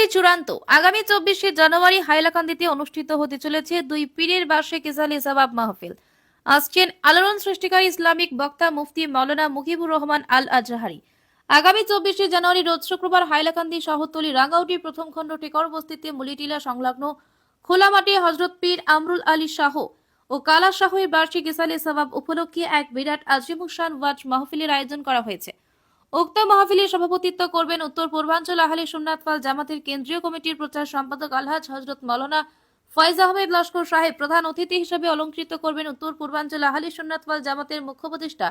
প্রস্তুতি চূড়ান্ত। আগামী 24শে জানুয়ারি হাইলাকান্দিতে অনুষ্ঠিত হতে চলেছে দুই পীরের বার্ষিক ইসালে সওয়াব মাহফিল। আসছেন আলোড়ন সৃষ্টিকারী ইসলামিক বক্তা মুফতি মাওলানা মুজিবুর রহমান আল আজহারি। আগামী 24শে জানুয়ারি রোজ শুক্রবার হাইলাকান্দি শহরতলি রাঙ্গাউটির প্রথম খণ্ড টেকর বস্তিতে মুলিটিলা সংলগ্ন খোলামাঠে হযরত পীর আমরুল আলী শাহ ও কালা শাহের বার্ষিক ইসালে সওয়াব উপলক্ষে এক বিরাট আজিমুশান ওয়াজ মাহফিলের আয়োজন করা হয়েছে। উক্ত মাহফিলে সভাপতিত্ব করবেন উত্তর পূর্বাঞ্চল আহলে সুন্নাত ওয়াল জামাতের কেন্দ্রীয় কমিটির প্রচার সম্পাদক আলহাজ হযরত মাওলানা ফয়েজ আহমেদ লস্কর সাহেব। প্রধান অতিথি হিসেবে অলংকৃত করবেন উত্তর পূর্বাঞ্চল আহলে সুন্নাত ওয়াল জামাতের মুখ্য উপদেষ্টা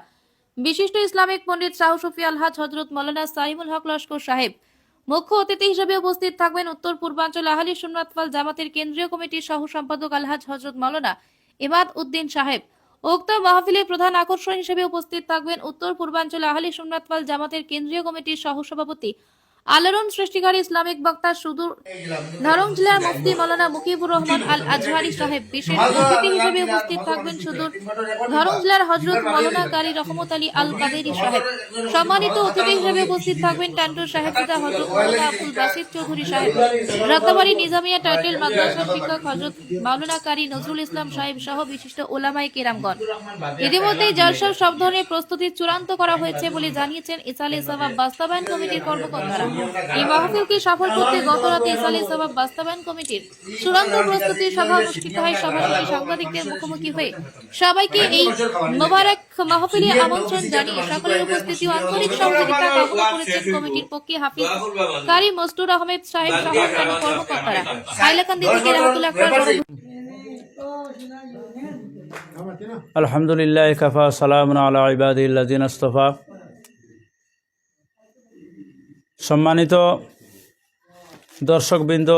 বিশিষ্ট ইসলামিক পণ্ডিত শাহ সুফি আলহাজ হযরত মাওলানা সাইমুল হক লস্কর সাহেব। মুখ্য অতিথি হিসেবে উপস্থিত থাকবেন উত্তর পূর্বাঞ্চল আহলে সুন্নাত ওয়াল জামাতের কেন্দ্রীয় কমিটির সহ সম্পাদক আলহাজ হযরত মাওলানা ইমাদ উদ্দিন সাহেব। উক্ত মাহফিলে প্রধান আকর্ষণ হিসেবে উপস্থিত থাকবেন উত্তর পূর্বাঞ্চল আহলে সুন্নাত ওয়াল জামাতের কেন্দ্রীয় কমিটির সহসভাপতি আলোড়ন সৃষ্টিকারী ইসলামিক বক্তা সুদূর ধরং জেলার মুফতি মাওলানা মুজিবুর রহমান আল আজহারি সাহেব। বিশেষ অতিথি হিসেবে উপস্থিত থাকবেন সুদূর ধরং জেলার হযরত মাওলানা কারি রহমত আলী আল কাদেরী সাহেব। সম্মানিত অতিথি হিসেবে উপস্থিত থাকবেন টান্টুর সাহেবজাদা হযরত মাওলানা আব্দুল বাসিত চৌধুরী সাহেব। রাতাবাড়ি নিজামিয়া টাইটেল মাদ্রাসার শিক্ষক হযরত মাওলানা কারি নজরুল ইসলাম সাহেব সহ বিশিষ্ট ওলামায়ে কেরামগণ। ইতিমধ্যে জলসার সব ধরনের প্রস্তুতি চূড়ান্ত করা হয়েছে বলে জানিয়েছেন ইসালে সওয়াব বাস্তবায়ন কমিটির কর্মকর্তারা। এই মাহফিলকে সফল করতে গত রাতে ইসালে সওয়াব বাস্তবায়ন কমিটির চূড়ান্ত প্রস্তুতি সভা অনুষ্ঠিত হয়। সভা শেষে সাংবাদিকদের মুখোমুখি হয়ে সবাইকে এই মোবারক মাহফিলে আমন্ত্রণ জানিয়ে সকলের উপস্থিতি ও আন্তরিক সহযোগিতা কামনা করেছেন কমিটির পক্ষে হাফিজ কারি মসরুর আহমেদ সাহেব সহ অন্যান্য কর্মকর্তারা। হাইলাকান্দি থেকে রাহাতুল আকরার। আলহামদুলিল্লাহ কাফা সালামুন আলা ইবাদিল্লাযিনা ইসতাফা। সম্মানিত দর্শকবৃন্দ,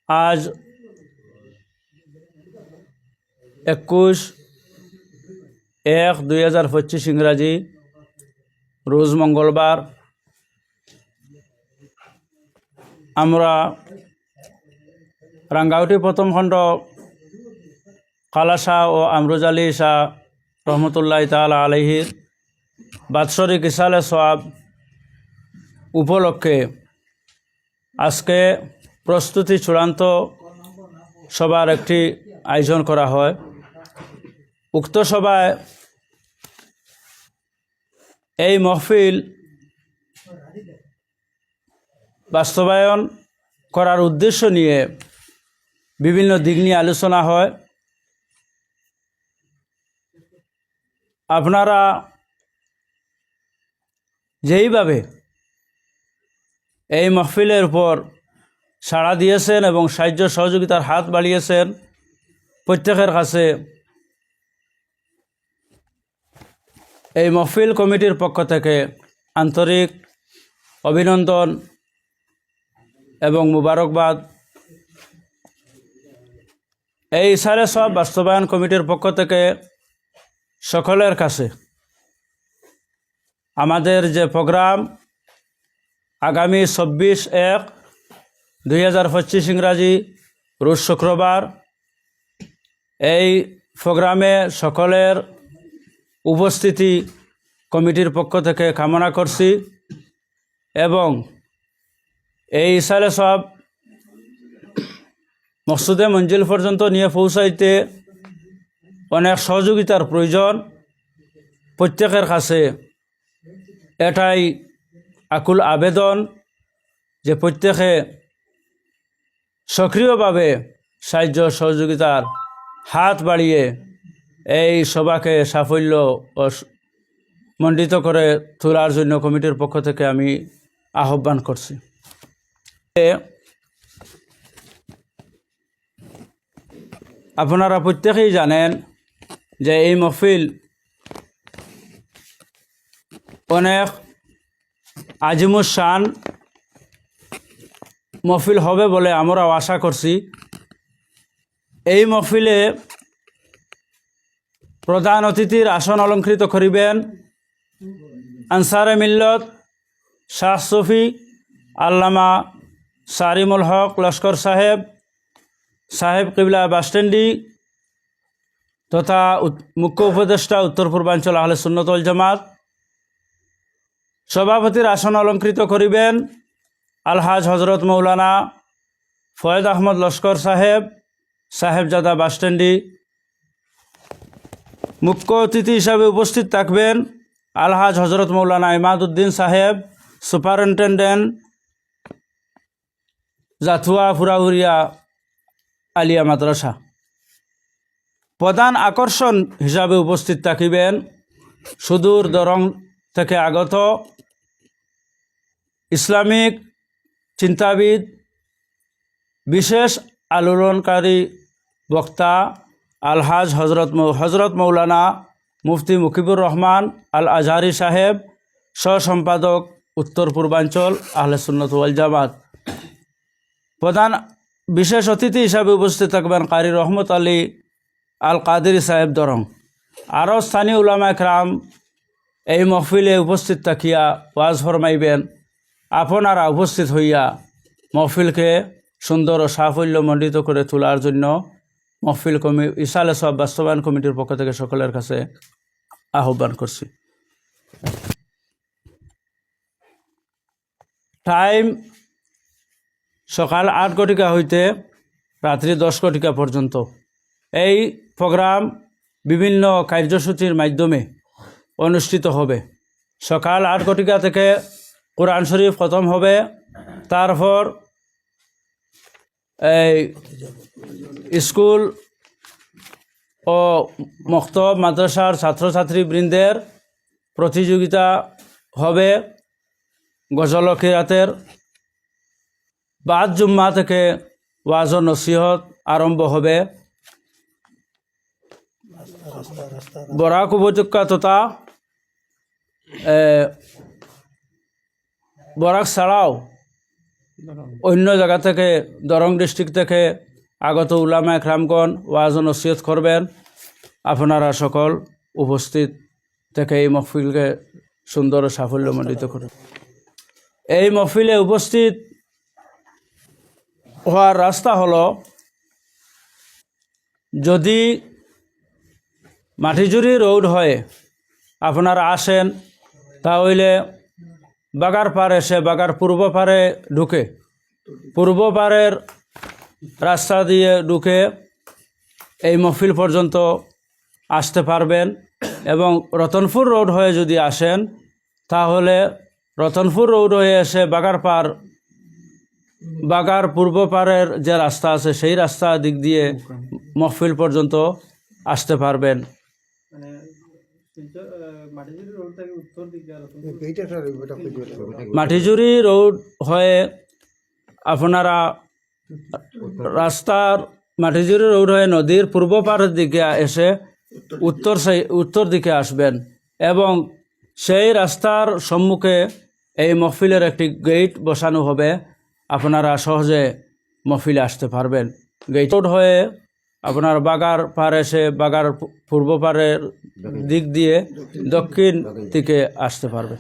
আজ 21/1/2025 ইংরাজি রোজ মঙ্গলবার আমরা রাঙ্গাউটি প্রথম খণ্ড কালা শাহ ও আমরুজ আলী শাহ রহমতুল্লাহ তাআলা আলাইহির বাৎসরিক ইসালে সওয়াব উপলক্ষে আজকে প্রস্তুতি চূড়ান্ত সভার একটি আয়োজন করা হয়। উক্ত সভায় এই মাহফিল বাস্তবায়ন করার উদ্দেশ্য নিয়ে বিভিন্ন দিক নিয়ে আলোচনা হয়। আপনারা যেইভাবে এই মাহফিলের উপর সাড়া দিয়েছেন এবং সাহায্য সহযোগিতার হাত বাড়িয়েছেন, প্রত্যেকের কাছে এই মাহফিল কমিটির পক্ষ থেকে আন্তরিক অভিনন্দন এবং মুবারকবাদ। এই ইসালে সওয়াব বাস্তবায়ন কমিটির পক্ষ থেকে সকলের কাছে আমাদের যে প্রোগ্রাম আগামী 24/1/2025 ইংরাজি রোজ শুক্রবার, এই প্রোগ্রামে সকলের উপস্থিতি কমিটির পক্ষ থেকে কামনা করছি এবং এই ইসালে সওয়াব মকসুদে মঞ্জিল পর্যন্ত নিয়ে পৌঁছাইতে অনেক সহযোগিতার প্রয়োজন। প্রত্যেকের কাছে এটাই আকুল আবেদন যে প্রত্যেকে সক্রিয়ভাবে সাহায্য সহযোগিতার হাত বাড়িয়ে এই সভাকে সাফল্য ও মণ্ডিত করে তোলার জন্য কমিটির পক্ষ থেকে আমি আহ্বান করছি। আপনারা প্রত্যেকেই জানেন যে এই মাহফিল অনেক আজিমুশান মাহফিল হবে বলে আমরাও আশা করছি। এই মাহফিলে প্রধান অতিথির আসন অলঙ্কৃত করিবেন আনসারে মিল্লত শাহ সুফি আল্লামা সারিমুল হক লস্কর সাহেব কিবলা বাসস্ট্যান্ডি তথা মুখ্য উপদেষ্টা উত্তর পূর্বাঞ্চল আহলে সুন্নাত ওয়াল জামাত সভাপতির আসন অলঙ্কৃত করিবেন আলহাজ হজরত মৌলানা ফয়েদ আহমদ লস্কর সাহেব, সাহেবজাদা বাসস্ট্যান্ডি। মুখ্য অতিথি হিসাবে উপস্থিত থাকবেন আলহাজ হজরত মৌলানা ইমাদউদ্দিন সাহেব, সুপারিনটেন্ডেন্ট, জাথুয়া ফুরাহুরিয়া আলিয়া মাদ্রাসা। প্রধান আকর্ষণ হিসাবে উপস্থিত থাকিবেন সুদূর দরং থেকে আগত ইসলামিক চিন্তাবিদ, বিশেষ আলোড়নকারী বক্তা আলহাজ হজরত মৌলানা মুফতি মুকিবুর রহমান আল আজহারি সাহেব, সহ-সম্পাদক উত্তর পূর্বাঞ্চল আহলে সুন্নাত ওয়াল জামাত। প্রধান বিশেষ অতিথি হিসাবে উপস্থিত থাকবেন কারি রহমত আলী আল কাদেরি সাহেব দরং। আরও স্থানীয় উলামা একরাম এই মহফিলে উপস্থিত থাকিয়া ওয়াজ ফরমাইবেন। আপনারা উপস্থিত হইয়া মহফিলকে সুন্দর ও সাফল্যমণ্ডিত করে তোলার জন্য মহফিল ইসালে সওয়াব বাস্তবায়ন কমিটির পক্ষ থেকে সকলের কাছে আহ্বান করছি। টাইম সকাল 8 ঘটিকা হইতে রাত্রি 10 ঘটিকা পর্যন্ত। এই প্রোগ্রাম বিভিন্ন কার্যসূচির মাধ্যমে অনুষ্ঠিত হবে। সকাল 8 ঘটিকা থেকে কোরআন শরীফ খতম হবে, তারপর এই স্কুল ও মক্তব মাদ্রাসার ছাত্রছাত্রীবৃন্দের প্রতিযোগিতা হবে। গজল ও কিরাতের বাদ জুম্মা থেকে ওয়াজ ও নসিহত আরম্ভ হবে। বরাক উপত্যকা তথা বরাক ছাড়াও অন্য জায়গা থেকে দরং ডিস্ট্রিক্ট থেকে আগত উলামা একরামগণ ওয়াজ ও নসিহত করবেন। আপনারা সকল উপস্থিত থেকে এই মহফিলকে সুন্দর ও সাফল্যমণ্ডিত করুন। এই মহফিলে উপস্থিত হওয়ার রাস্তা হলো, যদি মাটিজুরি রোড হয়ে আপনারা আসেন তাহলে বাগার পার এসে বাগার পূর্ব পারে ঢুকে পূর্ব পারের রাস্তা দিয়ে ঢুকে এই মহফিল পর্যন্ত আসতে পারবেন। এবং রতনপুর রোড হয়ে যদি আসেন তাহলে রতনপুর রোড হয়ে এসে বাগার পূর্ব পারের যে রাস্তা আছে সেই রাস্তা দিক দিয়ে মহফিল পর্যন্ত আসতে পারবেন। মাটিজুরি রোড হয়ে আপনারা মাটিজুরি রোড হয়ে নদীর পূর্ব পারের দিকে এসে উত্তর দিকে আসবেন এবং সেই রাস্তার সম্মুখে এই মহফিলের একটি গেট বসানো হবে। আপনারা সহজে মহফিলে আসতে পারবেন। গেট রোড হয়ে আপনার বাগার পার এসে বাগার পূর্ব পারের দিক দিয়ে দক্ষিণ দিকে আসতে পারবেন।